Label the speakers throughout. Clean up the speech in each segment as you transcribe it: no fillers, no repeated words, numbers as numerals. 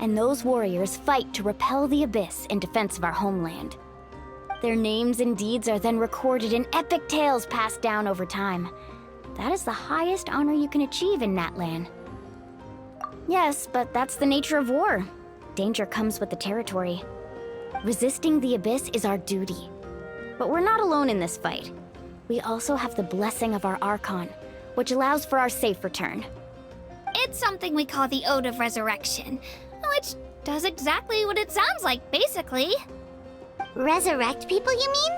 Speaker 1: and those warriors fight to repel the abyss in defense of our homeland. Their names and deeds are then recorded in epic tales passed down over time. That is the highest honor you can achieve in Natlan. Yes, but that's the nature of war. Danger comes with the territory. Resisting the abyss is our duty. But we're not alone in this fight. We also have the blessing of our Archon, which allows for our safe return.
Speaker 2: It's something we call the Ode of Resurrection, which does exactly what it sounds like, basically.
Speaker 3: Resurrect people, you mean?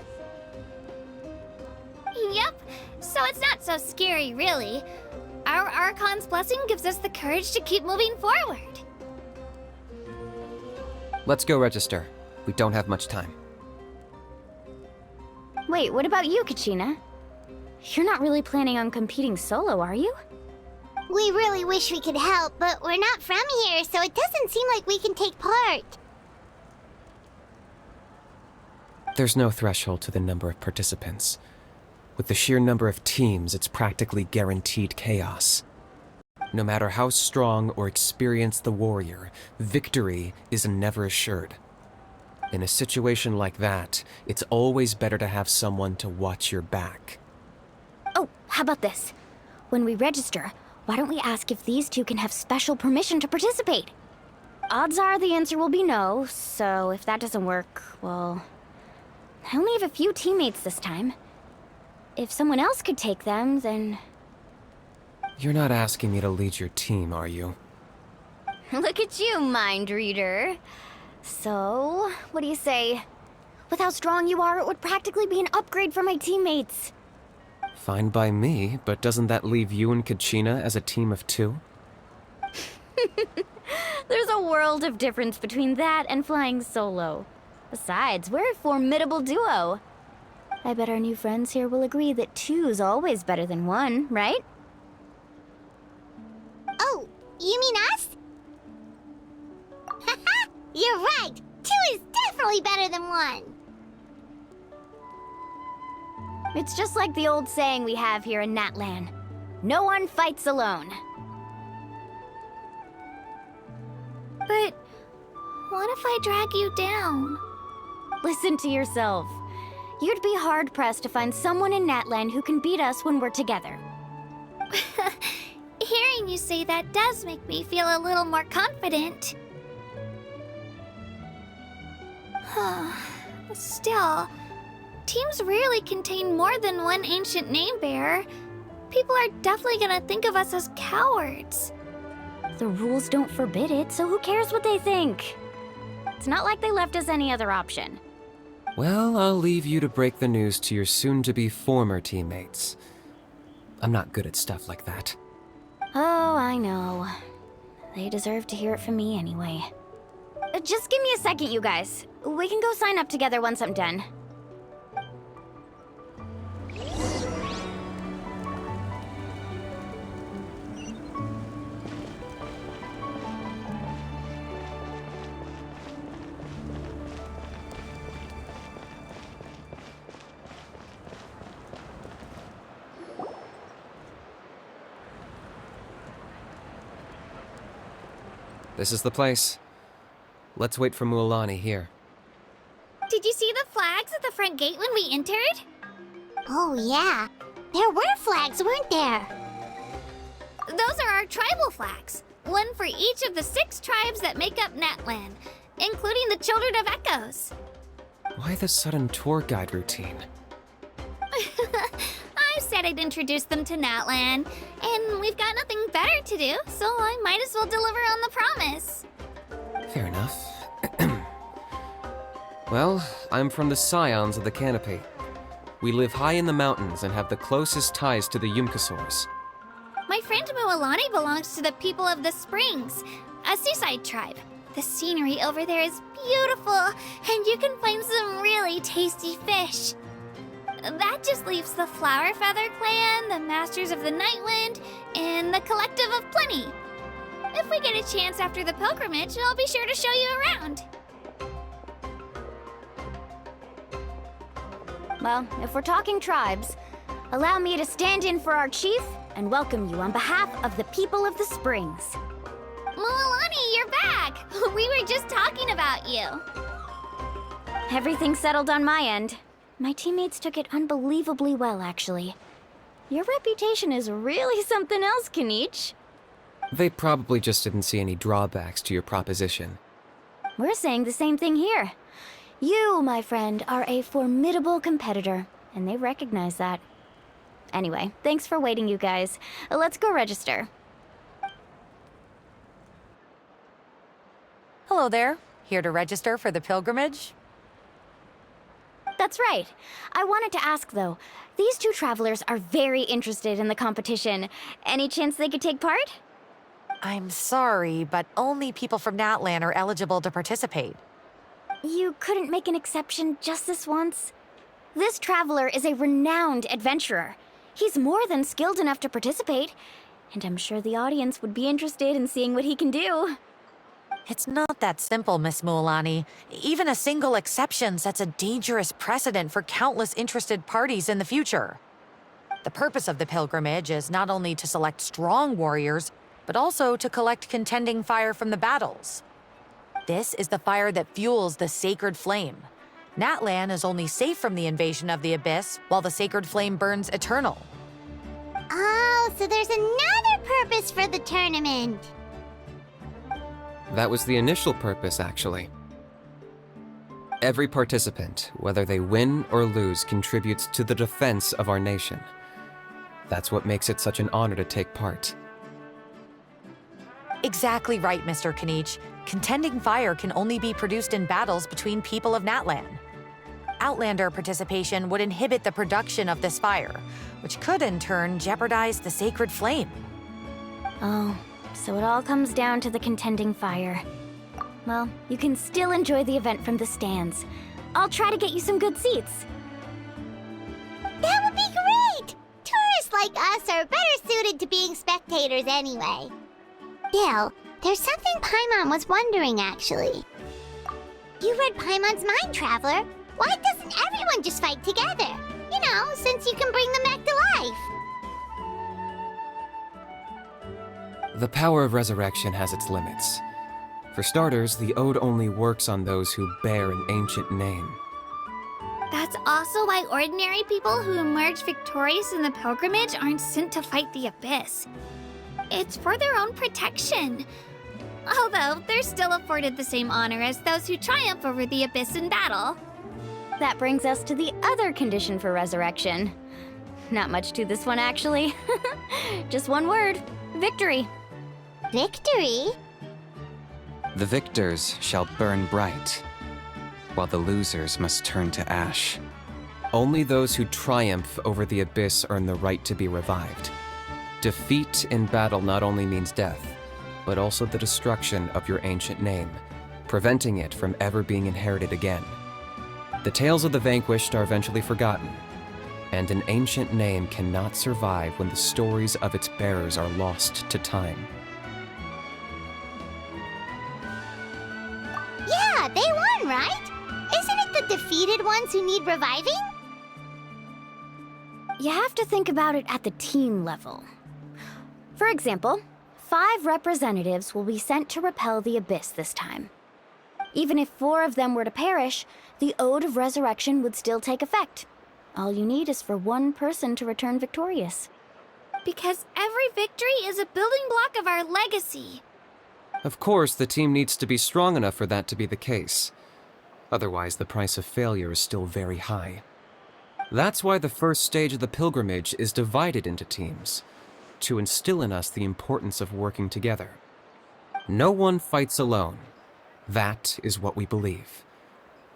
Speaker 2: Yep, so it's not so scary, really. Our Archon's blessing gives us the courage to keep moving forward.
Speaker 4: Let's go register. We don't have much time.
Speaker 1: Wait, what about you, Kachina? You're not really planning on competing solo, are you?
Speaker 3: We really wish we could help, but we're not from here, so it doesn't seem like we can take part.
Speaker 4: There's no threshold to the number of participants. With the sheer number of teams, it's practically guaranteed chaos. No matter how strong or experienced the warrior, victory is never assured. In a situation like that, it's always better to have someone to watch your back.
Speaker 1: Oh, how about this? When we register, why don't we ask if these two can have special permission to participate? Odds are the answer will be no, so if that doesn't work, well... I only have a few teammates this time. If someone else could take them, then...
Speaker 4: You're not asking me to lead your team, are you?
Speaker 1: Look at you, mind reader. So, what do you say? With how strong you are, it would practically be an upgrade for my teammates.
Speaker 4: Fine by me, but doesn't that leave you and Kachina as a team of two?
Speaker 1: There's a world of difference between that and flying solo. Besides, we're a formidable duo. I bet our new friends here will agree that two's always better than one, right?
Speaker 3: Oh, you mean us? Haha, you're right! Two is definitely better than one!
Speaker 1: It's just like the old saying we have here in Natlan. No one fights alone.
Speaker 2: But what if I drag you down?
Speaker 1: Listen to yourself. You'd be hard-pressed to find someone in Natlan who can beat us when we're together.
Speaker 2: Hearing you say that does make me feel a little more confident. Still, teams rarely contain more than one ancient name-bearer. People are definitely gonna think of us as cowards.
Speaker 1: The rules don't forbid it, so who cares what they think? It's not like they left us any other option.
Speaker 4: Well, I'll leave you to break the news to your soon-to-be former teammates. I'm not good at stuff like that.
Speaker 1: Oh, I know. They deserve to hear it from me anyway. Just give me a second, you guys. We can go sign up together once I'm done.
Speaker 4: This is the place. Let's wait for Mualani here.
Speaker 2: Did you see the flags at the front gate when we entered?
Speaker 3: Oh yeah, there were flags, weren't there?
Speaker 2: Those are our tribal flags. One for each of the 6 tribes that make up Natlan, including the Children of Echoes.
Speaker 4: Why the sudden tour guide routine?
Speaker 2: I said I'd introduce them to Natlan, and we've got nothing better to do, so I might as well deliver on the promise.
Speaker 4: Fair enough. Well, I'm from the Scions of the Canopy. We live high in the mountains and have the closest ties to the Yumkasaurs.
Speaker 2: My friend Mualani belongs to the people of the Springs, a seaside tribe. The scenery over there is beautiful, and you can find some really tasty fish. That just leaves the Flower Feather Clan, the Masters of the Nightwind, and the Collective of Plenty. If we get a chance after the pilgrimage, I'll be sure to show you around.
Speaker 1: Well, if we're talking tribes, allow me to stand in for our chief and welcome you on behalf of the people of the Springs.
Speaker 2: Mualani, you're back! were just talking about you.
Speaker 1: Everything's settled on my end. My teammates took it unbelievably well, actually. Your reputation is really something else, Kanich.
Speaker 4: They probably just didn't see any drawbacks to your proposition.
Speaker 1: We're saying the same thing here. You, my friend, are a formidable competitor, and they recognize that. Anyway, thanks for waiting, you guys. Let's go register.
Speaker 5: Hello there. Here to register for the pilgrimage?
Speaker 1: That's right. I wanted to ask, though. These two travelers are very interested in the competition. Any chance they could take part?
Speaker 5: I'm sorry, but only people from Natlan are eligible to participate.
Speaker 1: You couldn't make an exception just this once? This traveler is a renowned adventurer. He's more than skilled enough to participate, and I'm sure the audience would be interested in seeing what he can do.
Speaker 5: It's not that simple, Miss Mualani. Even a single exception sets a dangerous precedent for countless interested parties in the future. The purpose of the pilgrimage is not only to select strong warriors, but also to collect contending fire from the battles. This is the fire that fuels the sacred flame. Natlan is only safe from the invasion of the Abyss, while the sacred flame burns eternal.
Speaker 3: Oh, so there's another purpose for the tournament.
Speaker 4: That was the initial purpose, actually. Every participant, whether they win or lose, contributes to the defense of our nation. That's what makes it such an honor to take part.
Speaker 5: Exactly right, Mr. Kanich. Contending fire can only be produced in battles between people of Natlan. Outlander participation would inhibit the production of this fire, which could in turn jeopardize the sacred flame.
Speaker 1: Oh, so it all comes down to the contending fire. Well, you can still enjoy the event from the stands. I'll try to get you some good seats.
Speaker 3: That would be great! Tourists like us are better suited to being spectators anyway. Still, there's something Paimon was wondering, actually. You read Paimon's mind, Traveler. Why doesn't everyone just fight together? You know, since you can bring them back to life.
Speaker 4: The power of resurrection has its limits. For starters, the ode only works on those who bear an ancient name.
Speaker 2: That's also why ordinary people who emerge victorious in the pilgrimage aren't sent to fight the Abyss. It's for their own protection. Although, they're still afforded the same honor as those who triumph over the Abyss in battle.
Speaker 1: That brings us to the other condition for resurrection. Not much to this one, actually. Just one word: victory.
Speaker 3: Victory?
Speaker 6: The victors shall burn bright, while the losers must turn to ash.
Speaker 4: Only those who triumph over the Abyss earn the right to be revived. Defeat in battle not only means death, but also the destruction of your ancient name, preventing it from ever being inherited again. The tales of the vanquished are eventually forgotten, and an ancient name cannot survive when the stories of its bearers are lost to time.
Speaker 3: Yeah, they won, right? Isn't it the defeated ones who need reviving?
Speaker 1: You have to think about it at the team level. For example, 5 representatives will be sent to repel the Abyss this time. Even if 4 of them were to perish, the Ode of Resurrection would still take effect. All you need is for one person to return victorious.
Speaker 2: Because every victory is a building block of our legacy.
Speaker 4: Of course, the team needs to be strong enough for that to be the case. Otherwise, the price of failure is still very high. That's why the first stage of the pilgrimage is divided into teams, to instill in us the importance of working together. No one fights alone. That is what we believe.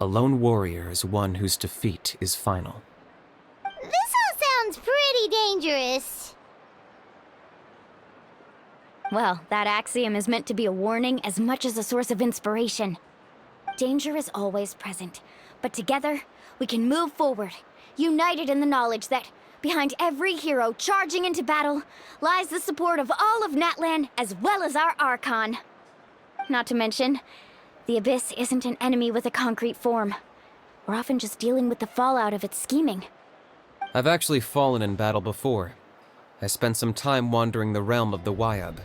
Speaker 4: A lone warrior is one whose defeat is final.
Speaker 3: This all sounds pretty dangerous.
Speaker 1: Well, that axiom is meant to be a warning as much as a source of inspiration. Danger is always present, but together, we can move forward, united in the knowledge that behind every hero charging into battle lies the support of all of Natlan as well as our Archon. Not to mention, the Abyss isn't an enemy with a concrete form. We're often just dealing with the fallout of its scheming.
Speaker 4: I've actually fallen in battle before. I spent some time wandering the realm of the Wyab.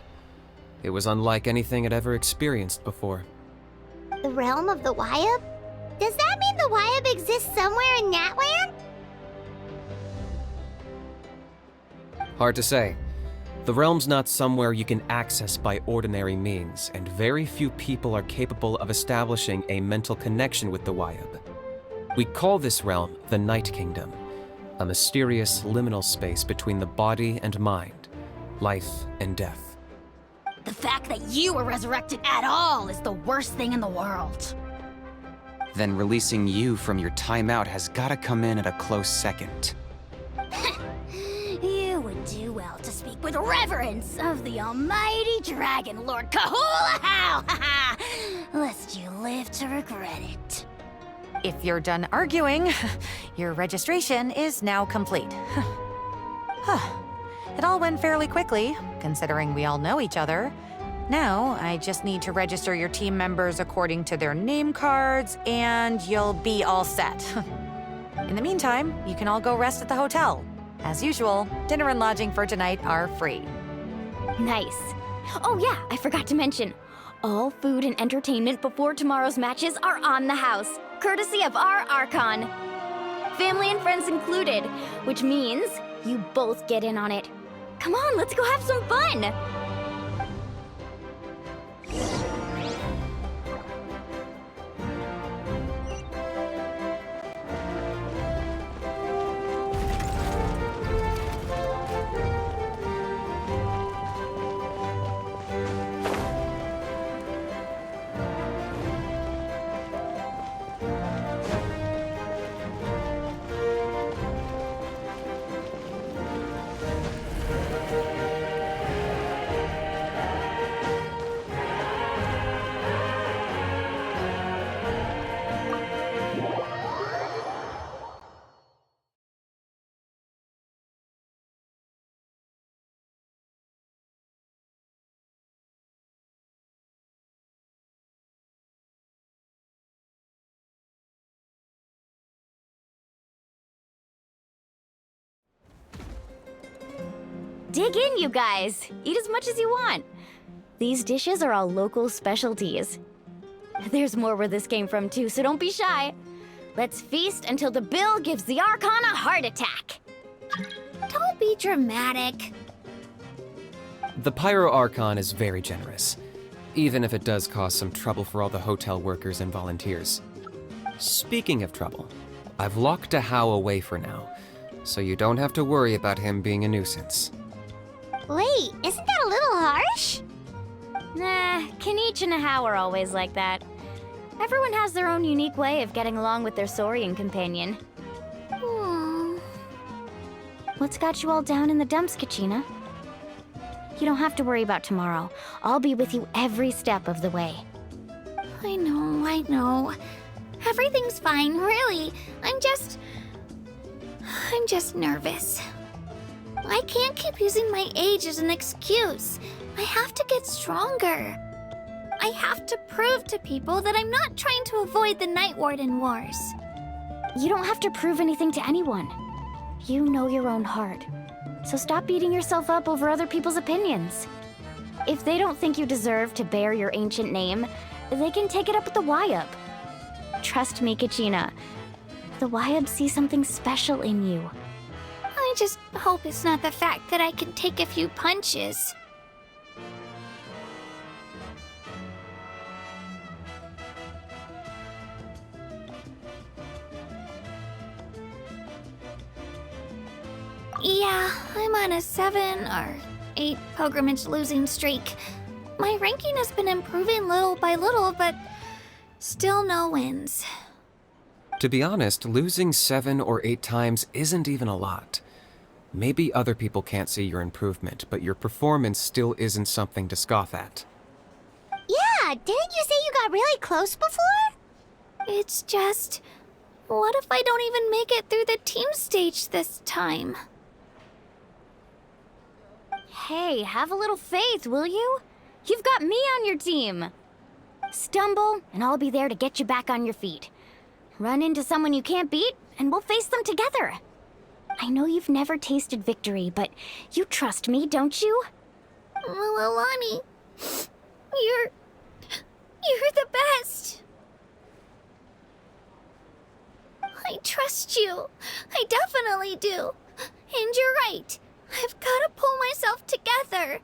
Speaker 4: It was unlike anything I'd ever experienced before.
Speaker 3: The realm of the Wyab? Does that mean the Wyab exists somewhere in Natland?
Speaker 4: Hard to say. The realm's not somewhere you can access by ordinary means, and very few people are capable of establishing a mental connection with the Wyab. We call this realm the Night Kingdom, a mysterious liminal space between the body and mind, life and death.
Speaker 7: The fact that you were resurrected at all is the worst thing in the world.
Speaker 6: Then releasing you from your timeout has gotta come in at a close second.
Speaker 7: You would do well to speak with reverence of the almighty Dragon Lord Kahula-How! Lest you live to regret it.
Speaker 5: If you're done arguing, your registration is now complete. It all went fairly quickly, considering we all know each other. Now, I just need to register your team members according to their name cards, and you'll be all set. In the meantime, you can all go rest at the hotel. As usual, dinner and lodging for tonight are free.
Speaker 1: Nice. Oh yeah, I forgot to mention. All food and entertainment before tomorrow's matches are on the house, courtesy of our Archon. Family and friends included, which means you both get in on it. Come on, let's go have some fun! Dig in, you guys. Eat as much as you want. These dishes are all local specialties. There's more where this came from too, so don't be shy. Let's feast until the bill gives the Archon a heart attack.
Speaker 2: Don't be dramatic.
Speaker 4: The Pyro Archon is very generous, even if it does cause some trouble for all the hotel workers and volunteers. Speaking of trouble, I've locked a How away for now, so you don't have to worry about him being a nuisance.
Speaker 3: Wait, isn't that a little harsh?
Speaker 1: Nah, Kenichi and How are always like that. Everyone has their own unique way of getting along with their Saurian companion. What's got you all down in the dumps, Kachina? You don't have to worry about tomorrow. I'll be with you every step of the way.
Speaker 2: I know. Everything's fine, really. I'm just nervous. I can't keep using my age as an excuse. I have to get stronger. I have to prove to people that I'm not trying to avoid the Night Warden Wars.
Speaker 1: You don't have to prove anything to anyone. You know your own heart. So stop beating yourself up over other people's opinions. If they don't think you deserve to bear your ancient name, they can take it up with the Wyab. Trust me, Kachina. The Wyab see something special in you.
Speaker 2: I just hope it's not the fact that I can take a few punches. Yeah, I'm on a 7 or 8 pilgrimage losing streak. My ranking has been improving little by little, but still no wins.
Speaker 4: To be honest, losing 7 or 8 times isn't even a lot. Maybe other people can't see your improvement, but your performance still isn't something to scoff at.
Speaker 3: Yeah, didn't you say you got really close before?
Speaker 2: It's just, what if I don't even make it through the team stage this time?
Speaker 1: Hey, have a little faith, will you? You've got me on your team. Stumble, and I'll be there to get you back on your feet. Run into someone you can't beat, and we'll face them together. I know you've never tasted victory, but you trust me, don't you?
Speaker 2: Well, Alani, you're the best. I trust you. I definitely do. And you're right. I've gotta pull myself together.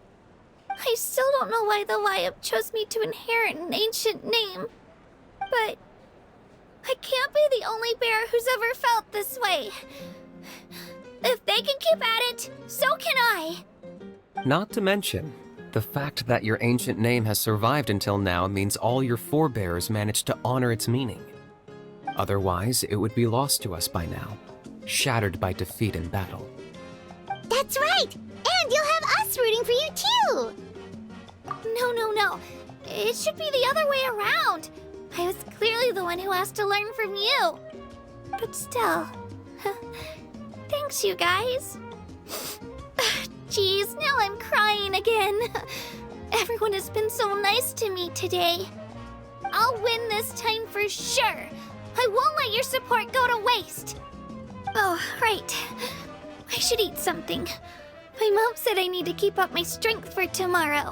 Speaker 2: I still don't know why the Lyup chose me to inherit an ancient name. But I can't be the only bear who's ever felt this way. If they can keep at it, so can I.
Speaker 4: Not to mention, the fact that your ancient name has survived until now means all your forebears managed to honor its meaning. Otherwise, it would be lost to us by now, shattered by defeat in battle.
Speaker 3: That's right! And you'll have us rooting for you too!
Speaker 2: No. It should be the other way around. I was clearly the one who asked to learn from you. But still, thanks, you guys. Geez, now I'm crying again. Everyone has been so nice to me today. I'll win this time for sure. I won't let your support go to waste. Oh, right. I should eat something. My mom said I need to keep up my strength for tomorrow.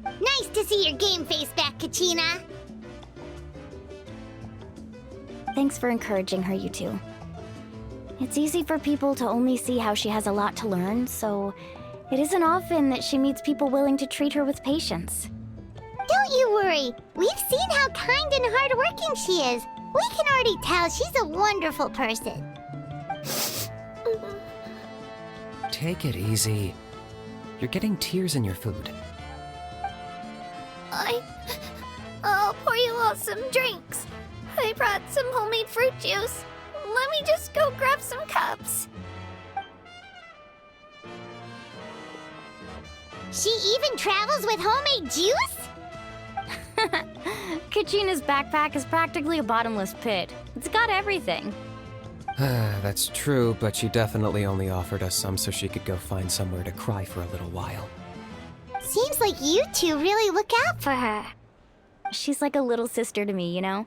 Speaker 3: Nice to see your game face back, Kachina.
Speaker 1: Thanks for encouraging her, you two. It's easy for people to only see how she has a lot to learn, so it isn't often that she meets people willing to treat her with patience.
Speaker 3: Don't you worry. We've seen how kind and hardworking she is. We can already tell she's a wonderful person.
Speaker 4: Take it easy. You're getting tears in your food.
Speaker 2: I'll pour you all some drinks. I brought some homemade fruit juice. Let me just go grab some cups.
Speaker 3: She even travels with homemade juice?
Speaker 1: Kachina's backpack is practically a bottomless pit. It's got everything.
Speaker 4: That's true, but she definitely only offered us some so she could go find somewhere to cry for a little while.
Speaker 3: Seems like you two really look out for her.
Speaker 1: She's like a little sister to me, you know?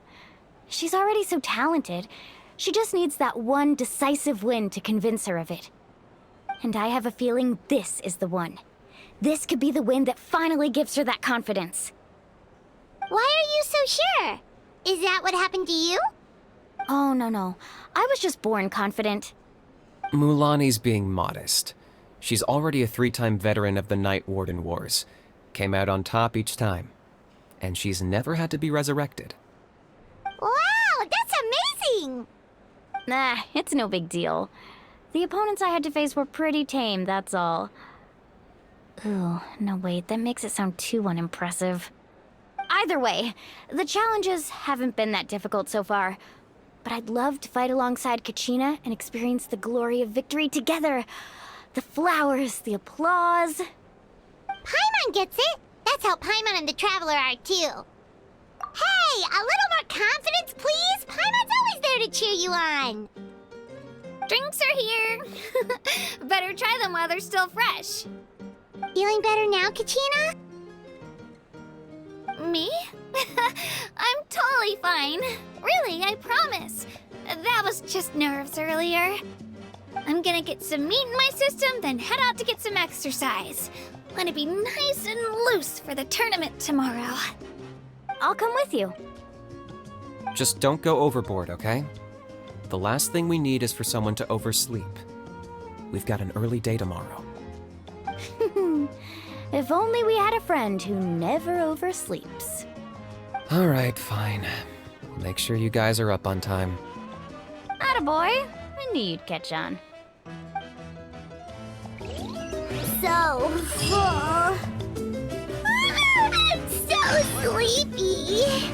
Speaker 1: She's already so talented. She just needs that one decisive win to convince her of it. And I have a feeling this is the one. This could be the win that finally gives her that confidence.
Speaker 3: Why are you so sure? Is that what happened to you?
Speaker 1: Oh, no. I was just born confident.
Speaker 4: Mulani's being modest. She's already a 3-time veteran of the Night Warden Wars. Came out on top each time. And she's never had to be resurrected.
Speaker 3: Wow, that's amazing!
Speaker 1: Nah, it's no big deal. The opponents I had to face were pretty tame, that's all. Ooh, no wait, that makes it sound too unimpressive. Either way, the challenges haven't been that difficult so far. But I'd love to fight alongside Kachina and experience the glory of victory together. The flowers, the applause.
Speaker 3: Paimon gets it. That's how Paimon and the Traveler are too. Hey, a little more confidence, please? Paimon's always there to cheer you on.
Speaker 2: Drinks are here. Better try them while they're still fresh.
Speaker 3: Feeling better now, Kachina?
Speaker 2: Me? I'm totally fine. Really, I promise. That was just nerves earlier. I'm gonna get some meat in my system, then head out to get some exercise. Want to be nice and loose for the tournament tomorrow.
Speaker 1: I'll come with you.
Speaker 4: Just don't go overboard, okay? The last thing we need is for someone to oversleep. We've got an early day tomorrow.
Speaker 1: If only we had a friend who never oversleeps.
Speaker 4: All right, fine. Make sure you guys are up on time.
Speaker 1: Attaboy. I knew you'd catch on.
Speaker 3: So full. I'm so sleepy.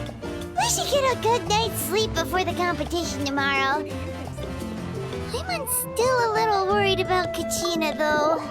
Speaker 3: We should get a good night's sleep before the competition tomorrow. I'm still a little worried about Kachina, though.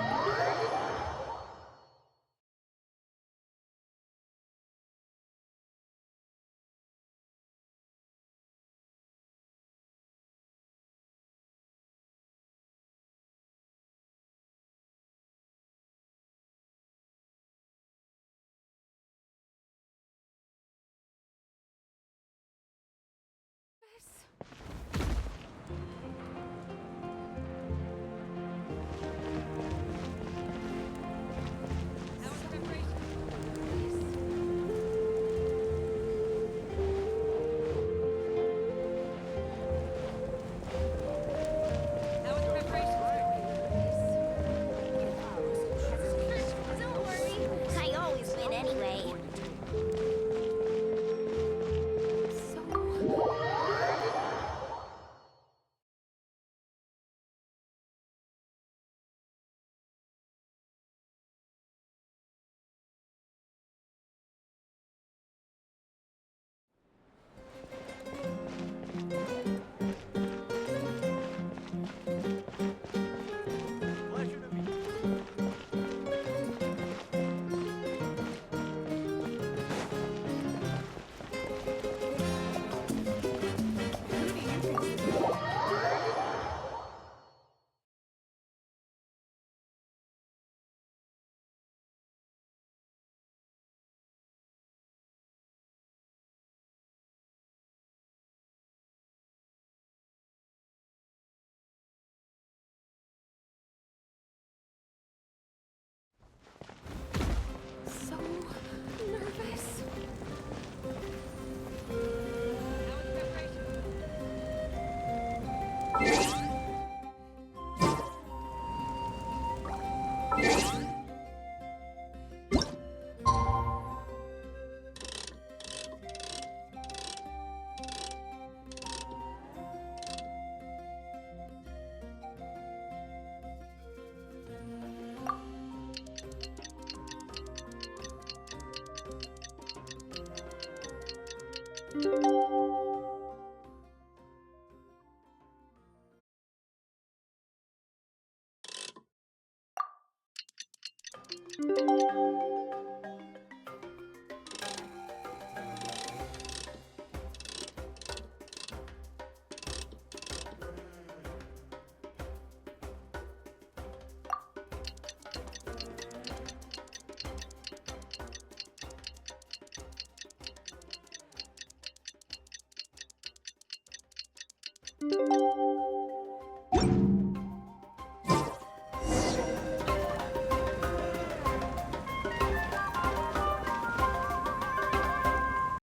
Speaker 3: Thank you.